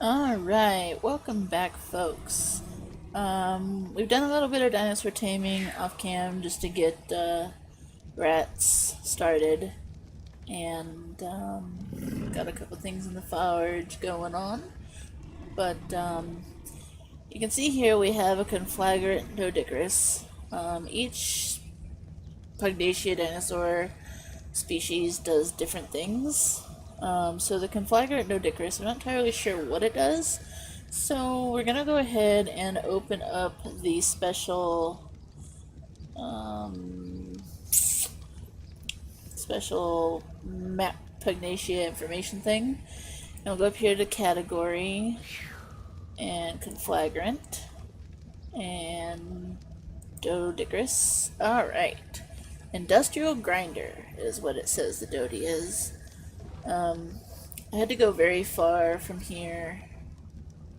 Alright, welcome back, folks. We've done a little bit of dinosaur taming off cam just to get rats started, and got a couple things in the forge going on. But you can see here we have a conflagrant Doedicurus. Each Pugnacia dinosaur species does different things. So the conflagrant Doedicurus, I'm not entirely sure what it does. So we're gonna go ahead and open up the special map Pugnacia information thing. And we'll go up here to category and conflagrant and Doedicurus. Alright. Industrial grinder is what it says the Dodi is. I had to go very far from here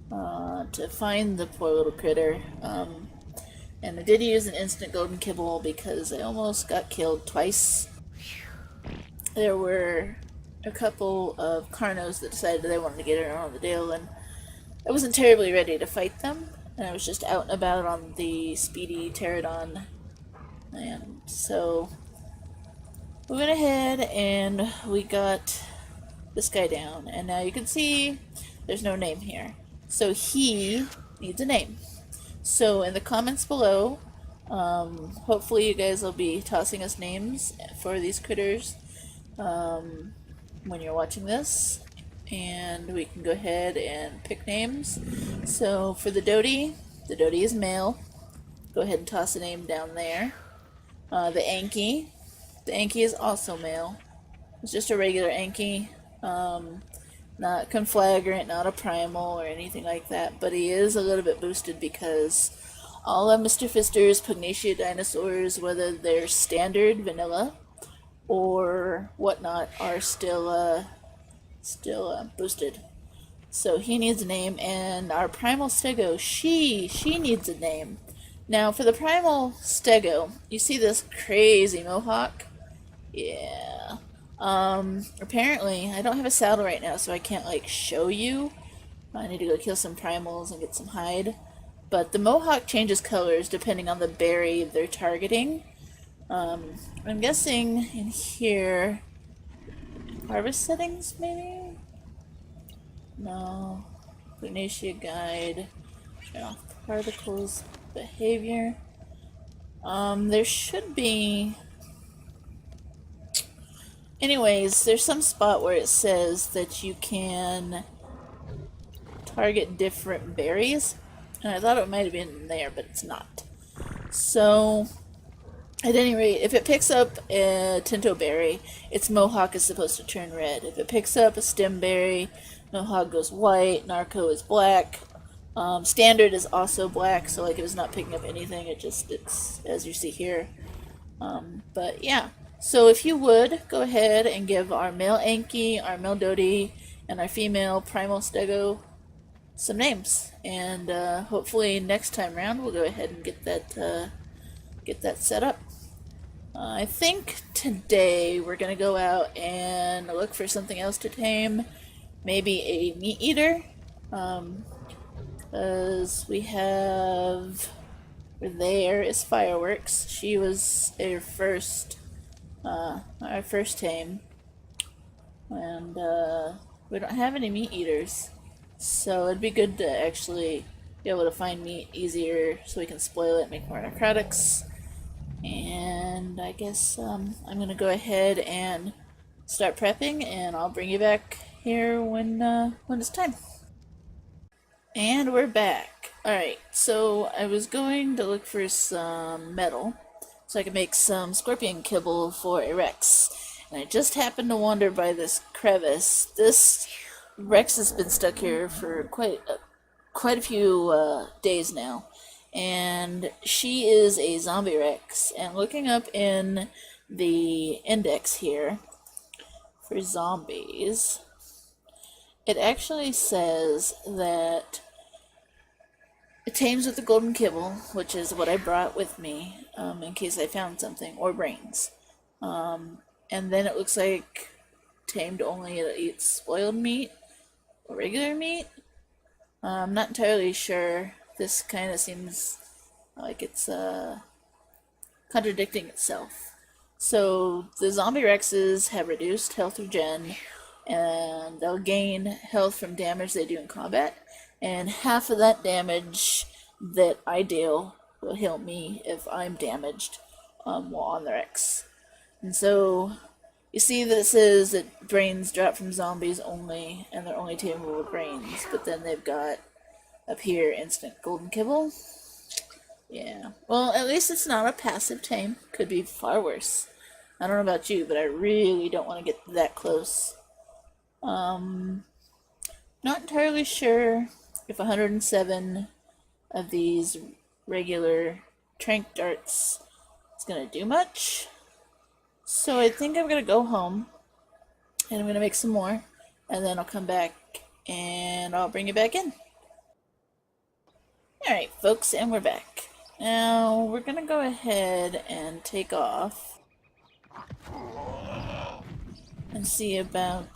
to find the poor little critter. And I did use an instant golden kibble because I almost got killed twice. There were a couple of Carnos that decided they wanted to get in on the deal, and I wasn't terribly ready to fight them. And I was just out and about on the speedy pterodon. And so we went ahead and we got this guy down, and now you can see there's no name here, so he needs a name. So in the comments below, hopefully you guys will be tossing us names for these critters when you're watching this, and we can go ahead and pick names. So for the Dodi is male. Go ahead and toss a name down there. The Anki is also male. It's just a regular Anki. Not conflagrant, not a primal or anything like that, but he is a little bit boosted because all of Mr. Pfister's Pugnacia dinosaurs, whether they're standard vanilla or whatnot, are still boosted. So he needs a name, and our primal stego, she needs a name. Now for the primal stego, you see this crazy mohawk? Yeah. Apparently, I don't have a saddle right now, so I can't, like, show you. I need to go kill some primals and get some hide. But the mohawk changes colors depending on the berry they're targeting. I'm guessing in here... Harvest settings, maybe? No. Pugnacia guide. Turn off particles. Behavior. There should be... Anyways, there's some spot where it says that you can target different berries, and I thought it might have been there, but it's not. So, at any rate, if it picks up a Tinto berry, its mohawk is supposed to turn red. If it picks up a stem berry, mohawk goes white, narco is black. Standard is also black, so like if it's not picking up anything, it's as you see here. But yeah. So if you would, go ahead and give our male Anki, our male Dodi, and our female primal stego some names. And hopefully next time round we'll go ahead and get that set up. I think today we're going to go out and look for something else to tame. Maybe a meat eater. Because we have... There is Fireworks. She was our first tame, and we don't have any meat eaters, so it'd be good to actually be able to find meat easier so we can spoil it and make more necrotics. And I guess I'm gonna go ahead and start prepping, and I'll bring you back here when it's time. And we're back. Alright, so I was going to look for some metal so I could make some scorpion kibble for a Rex. And I just happened to wander by this crevice. This Rex has been stuck here for quite a few days now. And she is a zombie Rex. And looking up in the index here for zombies, it actually says that it tames with the golden kibble, which is what I brought with me in case I found something, or brains. And then it looks like tamed only, it eats spoiled meat or regular meat. I'm not entirely sure. This kind of seems like it's contradicting itself. So the zombie Rexes have reduced health regen, and they'll gain health from damage they do in combat, and half of that damage that I deal will heal me if I'm damaged while on the Rex. And so you see that it says that brains drop from zombies only, and they're only tameable with brains, but then they've got up here instant golden kibble. Yeah. Well, at least it's not a passive tame. Could be far worse. I don't know about you, but I really don't want to get that close. Not entirely sure if 107 of these regular trank darts is going to do much. So I think I'm going to go home and I'm going to make some more, and then I'll come back and I'll bring you back in. Alright, folks, and we're back. Now, we're going to go ahead and take off and see about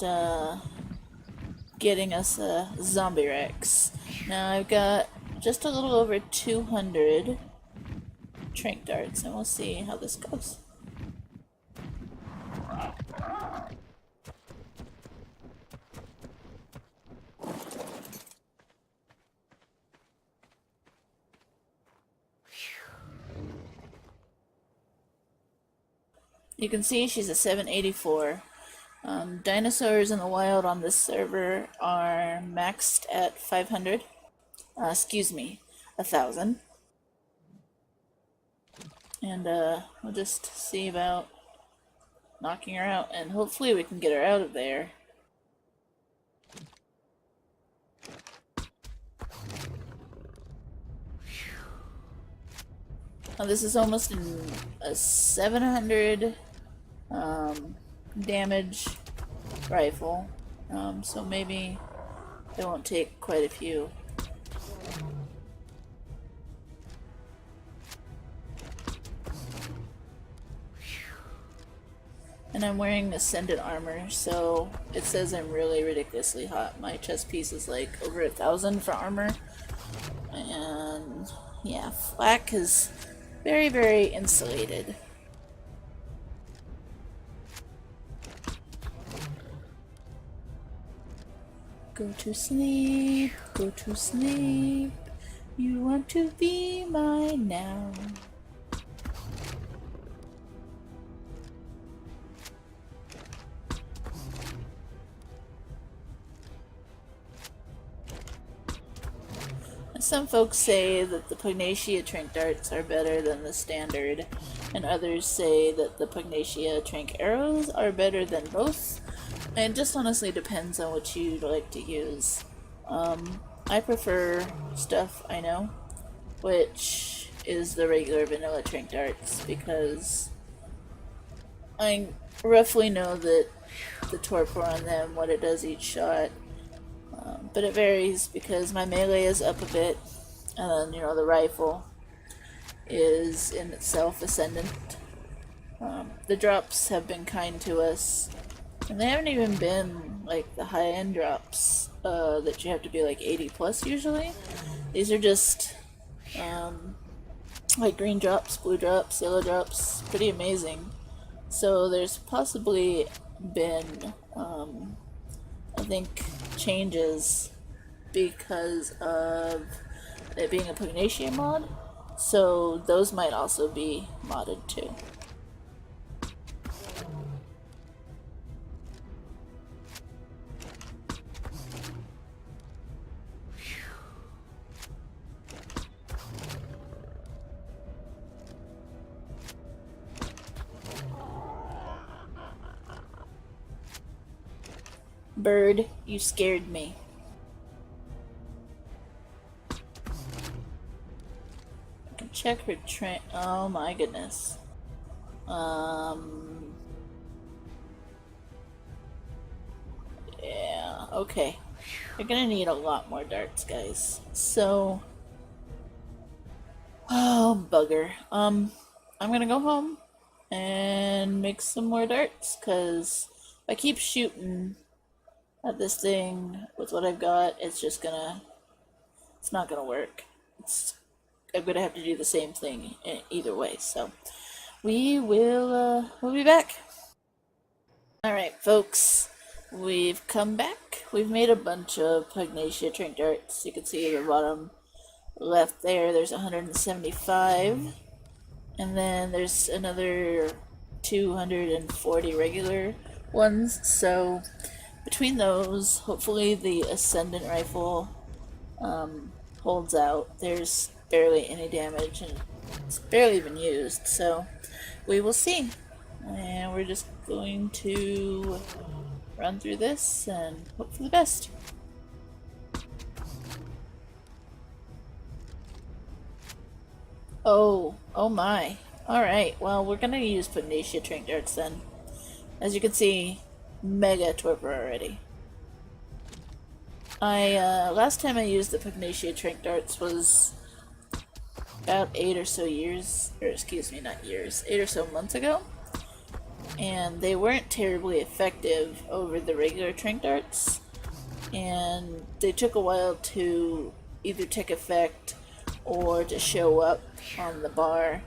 getting us a zombie Rex. Now, I've got just a little over 200 trank darts, and we'll see how this goes. You can see she's a 784. Dinosaurs in the wild on this server are maxed at 500. Excuse me, 1,000. And we'll just see about knocking her out, and hopefully we can get her out of there. Now this is almost a 700 damage rifle, so maybe it won't take quite a few. And I'm wearing Ascendant armor, so it says I'm really ridiculously hot. My chest piece is like over 1,000 for armor. And yeah, flak is very, very insulated. Go to sleep, go to sleep. You want to be mine now. Some folks say that the Pugnacia trank darts are better than the standard, and others say that the Pugnacia trank arrows are better than both. It just honestly depends on what you'd like to use. I prefer stuff I know, which is the regular vanilla trank darts, because I roughly know that the torpor on them, what it does each shot. But it varies because my melee is up a bit, and then, you know, the rifle is in itself ascendant. The drops have been kind to us, and they haven't even been like the high-end drops that you have to be like 80 plus usually. These are just like green drops, blue drops, yellow drops, pretty amazing. So there's possibly been I think changes because of it being a Pugnacia mod, so those might also be modded too. Bird, you scared me. I can check her train. Oh my goodness. Yeah, okay. You're gonna need a lot more darts, guys. So, oh bugger. I'm gonna go home and make some more darts, cause if I keep shooting at this thing with what I've got, it's just gonna it's not gonna work. I'm gonna have to do the same thing either way. So we'll be back. All right, folks, we've come back. We've made a bunch of Pugnacia Trinket darts. You can see at the bottom left there. There's 175, and then there's another 240 regular ones. So between those, hopefully the Ascendant rifle holds out. There's barely any damage, and it's barely even used, so we will see. And we're just going to run through this and hope for the best. Oh my. Alright, well, we're gonna use Pugnacia Trinket darts then. As you can see, mega torpor already. Last time I used the Pugnacia Trinket darts was about 8 or so years, or excuse me, not years, 8 or so months ago. And they weren't terribly effective over the regular Trinket darts. And they took a while to either take effect or to show up on the bar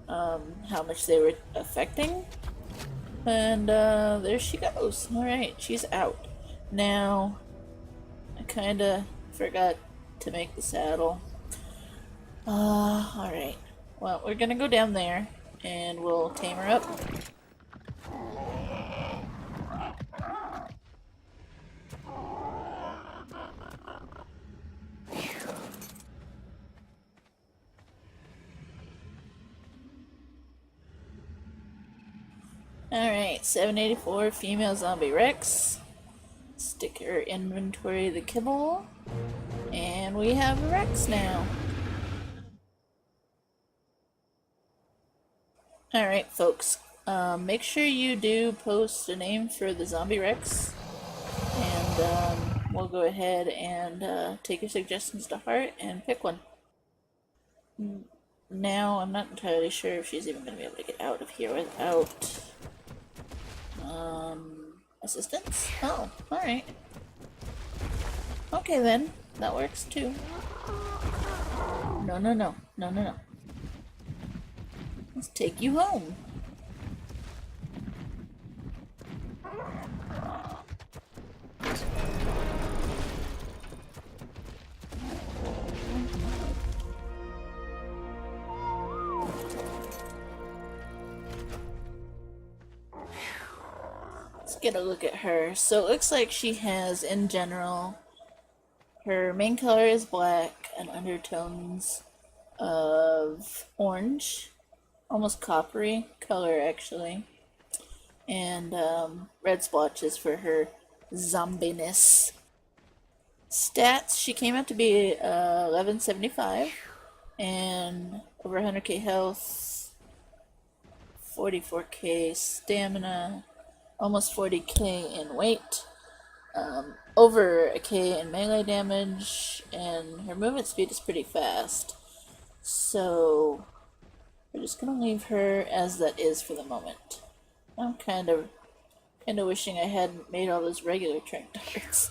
how much they were affecting. And there she goes. Alright, she's out. Now, I kinda forgot to make the saddle. Alright. Well, we're gonna go down there and we'll tame her up. Alright, 784 female zombie Rex. Stick her inventory the kibble. And we have a Rex now. Alright, folks. Make sure you do post a name for the zombie Rex. And we'll go ahead and take your suggestions to heart and pick one. Now, I'm not entirely sure if she's even going to be able to get out of here without assistance? Oh, alright. Okay then, that works too. No, no, no, no, no, no. Let's take you home. Let's get a look at her. So it looks like she has, in general, her main color is black and undertones of orange, almost coppery color actually, and red splotches for her zombiness. Stats, she came out to be 1175 and over 100k health, 44k stamina, almost 40k in weight, over a k in melee damage, and her movement speed is pretty fast. So we're just gonna leave her as that is for the moment. I'm kind of wishing I hadn't made all those regular Trinket darts.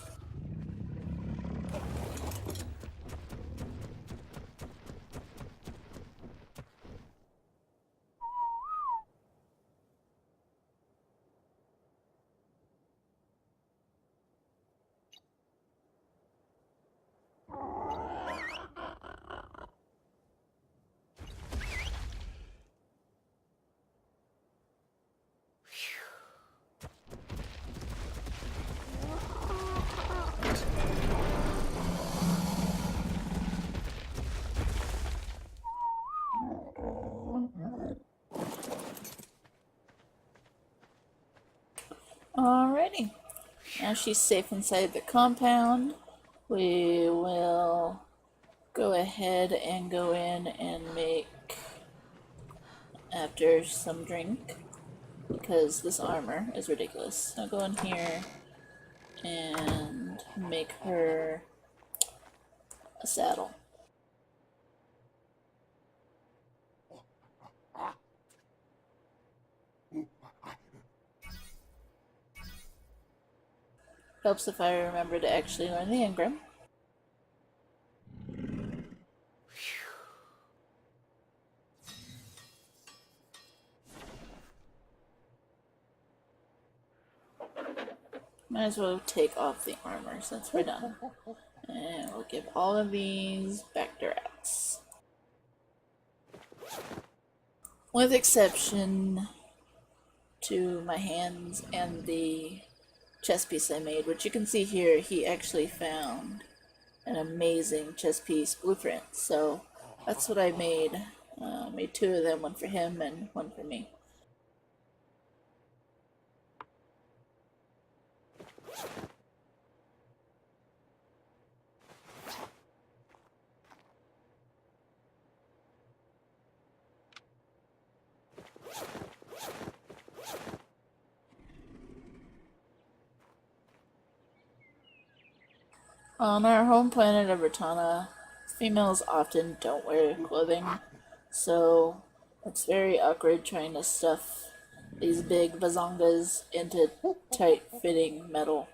Alrighty, now she's safe inside the compound. We will go ahead and go in and make after some drink because this armor is ridiculous. I'll go in here and make her a saddle. Helps if I remember to actually learn the engram. Might as well take off the armor since we're done. And we'll give all of these back to rats. With exception to my hands and the chess piece I made, which you can see here, he actually found an amazing chess piece blueprint. So that's what I made. Made two of them, one for him and one for me. On our home planet of Rattawna, females often don't wear clothing, so it's very awkward trying to stuff these big bazongas into tight-fitting metal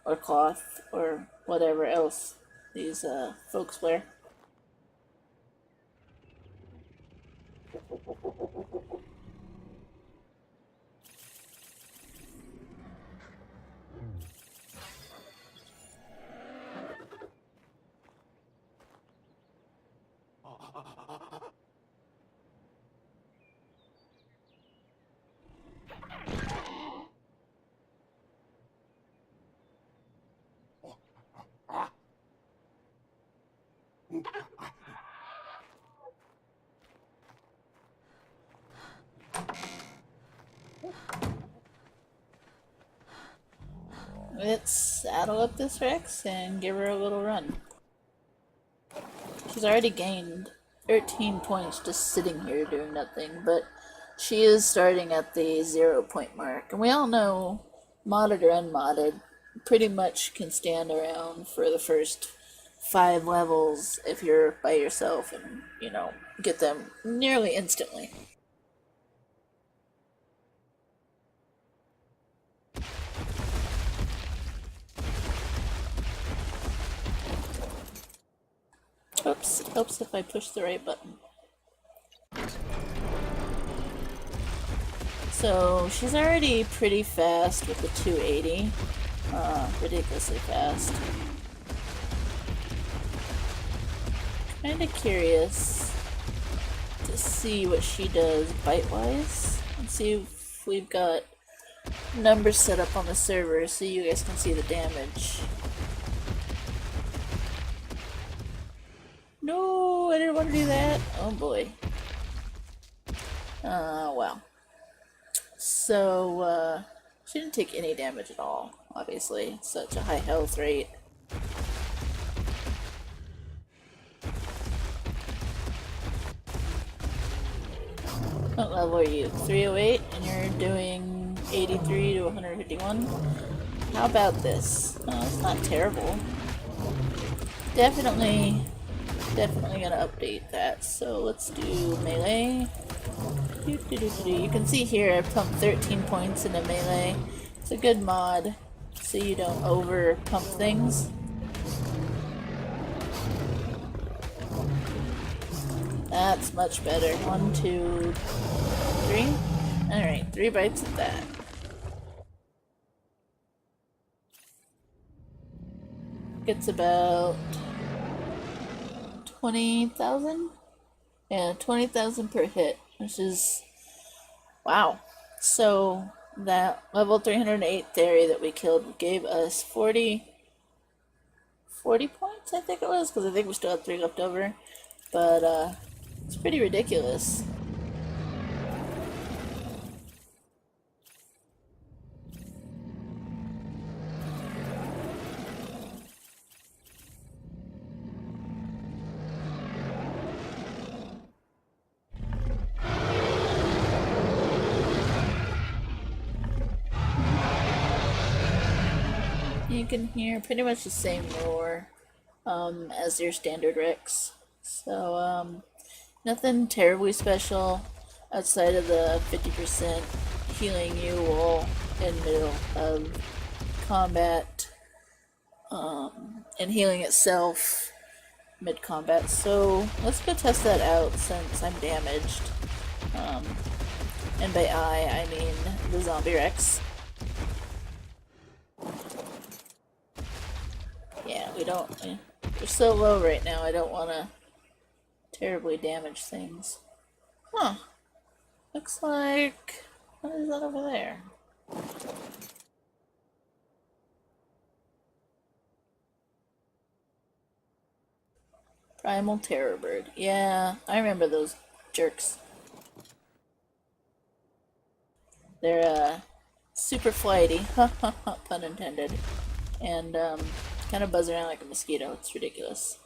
or cloth or whatever else these folks wear. Let's saddle up this Rex and give her a little run. She's already gained 13 points just sitting here doing nothing, but she is starting at the 0 point mark. And we all know, modded or unmodded, pretty much can stand around for the first 5 levels if you're by yourself and, you know, get them nearly instantly. Oops, it helps if I push the right button. So she's already pretty fast with the 280. Ridiculously fast. Kinda curious to see what she does bite-wise. And see if we've got numbers set up on the server so you guys can see the damage. No, I didn't want to do that. Oh boy. Well. So, she didn't take any damage at all, obviously. It's such a high health rate. What level are you? 308, and you're doing 83 to 151? How about this? Oh, it's not terrible. Definitely gonna update that. So let's do melee. You can see here I pumped 13 points into melee. It's a good mod so you don't over pump things. That's much better. 1, 2, 3. Alright, 3 bites at that. Gets about 20,000? Yeah, 20,000 per hit, which is, wow. So that level 308 theory that we killed gave us 40 points, I think it was, because I think we still had 3 left over. But it's pretty ridiculous. You can hear pretty much the same roar as your standard Rex. So, nothing terribly special outside of the 50% healing you while in the middle of combat, and healing itself mid-combat. So let's go test that out since I'm damaged. And by I mean the zombie Rex. Yeah, we don't... We're so low right now, I don't want to terribly damage things. Huh. Looks like... What is that over there? Primal Terror Bird. Yeah, I remember those jerks. They're, super flighty. Ha ha ha, pun intended. And, kind of buzz around like a mosquito. It's ridiculous.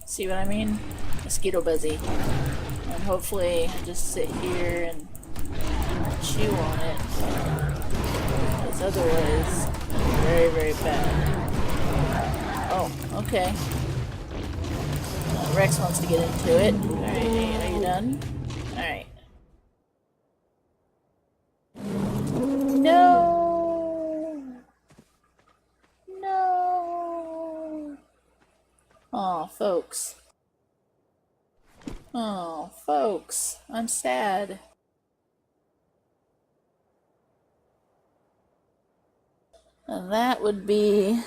See what I mean? Mosquito buzzy. And hopefully I just sit here and chew on it. Because otherwise, very, very bad. Oh, okay. Rex wants to get into it. Alright, are you done? Alright. No! No! Aw, folks. Oh, folks, I'm sad. And that would be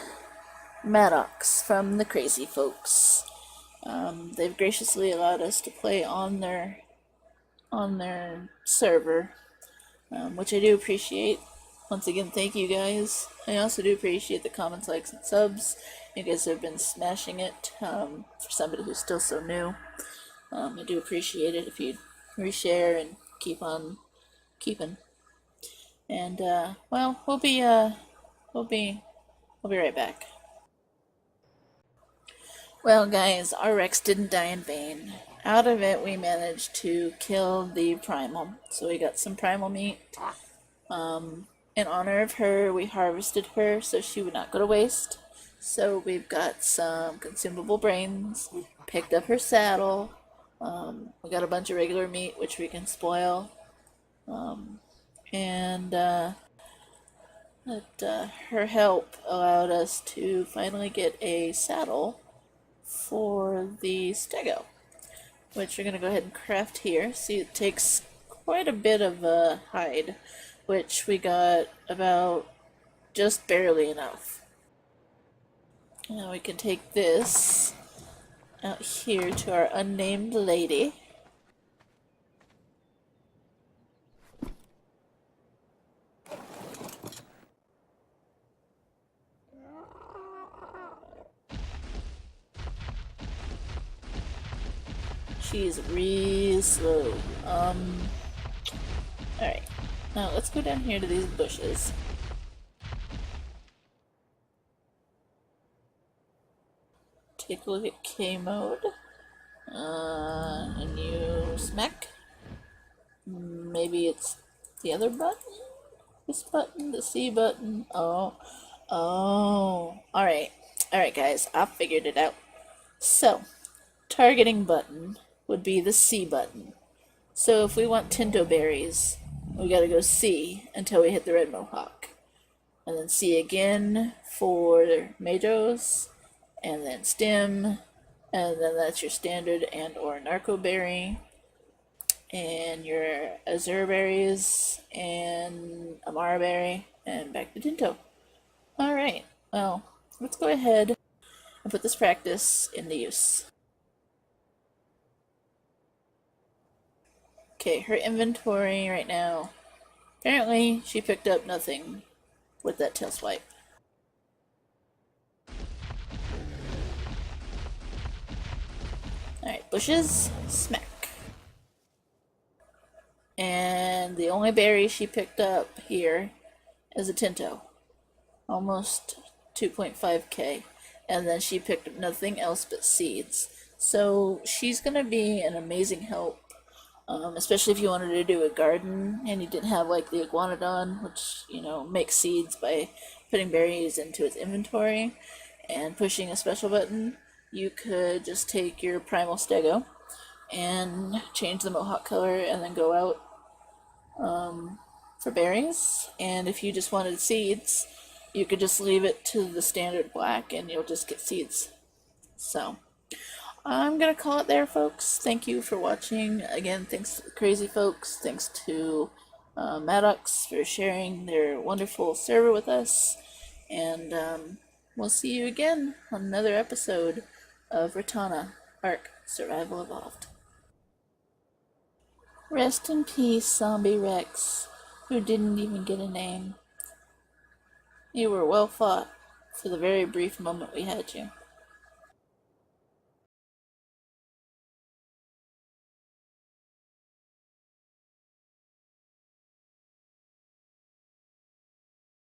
Maddox from the Crazy Folks. They've graciously allowed us to play on their server, which I do appreciate. Once again, thank you guys. I also do appreciate the comments, likes, and subs. You guys have been smashing it. For somebody who's still so new, I do appreciate it if you'd reshare and keep on keeping. And well, we'll be right back. Well, guys, our Rex didn't die in vain. Out of it, we managed to kill the primal. So we got some primal meat. In honor of her, we harvested her so she would not go to waste. So we've got some consumable brains, picked up her saddle, we got a bunch of regular meat which we can spoil, and her help allowed us to finally get a saddle for the stego, which we're going to go ahead and craft here. See, it takes quite a bit of hide, which we got about just barely enough. Now we can take this out here to our unnamed lady. She's real slow. Alright. Now let's go down here to these bushes. Take a look at K mode. And you smack. Maybe it's the other button? This button? The C button? Oh. Alright. Alright, guys. I figured it out. So, targeting button would be the C button. So if we want Tinto berries, we gotta go C until we hit the red mohawk. And then C again for Majos, and then Stim, and then that's your standard and or narco berry, and your azure berries, and amara berry, and back to Tinto. Alright, well, let's go ahead and put this practice into use. Okay, her inventory right now, apparently she picked up nothing with that tail swipe. Alright, bushes, smack. And the only berry she picked up here is a Tinto. Almost 2.5k. And then she picked up nothing else but seeds. So she's gonna be an amazing help. Especially if you wanted to do a garden and you didn't have like the iguanodon, which, you know, makes seeds by putting berries into its inventory and pushing a special button. You could just take your primal stego and change the mohawk color and then go out for berries, and if you just wanted seeds, you could just leave it to the standard black and you'll just get seeds. So I'm gonna call it there, folks. Thank you for watching. Again, thanks to the crazy folks. Thanks to Maddox for sharing their wonderful server with us. And we'll see you again on another episode of Rattawna Ark Survival Evolved. Rest in peace, Zombie Rex, who didn't even get a name. You were well fought for the very brief moment we had you.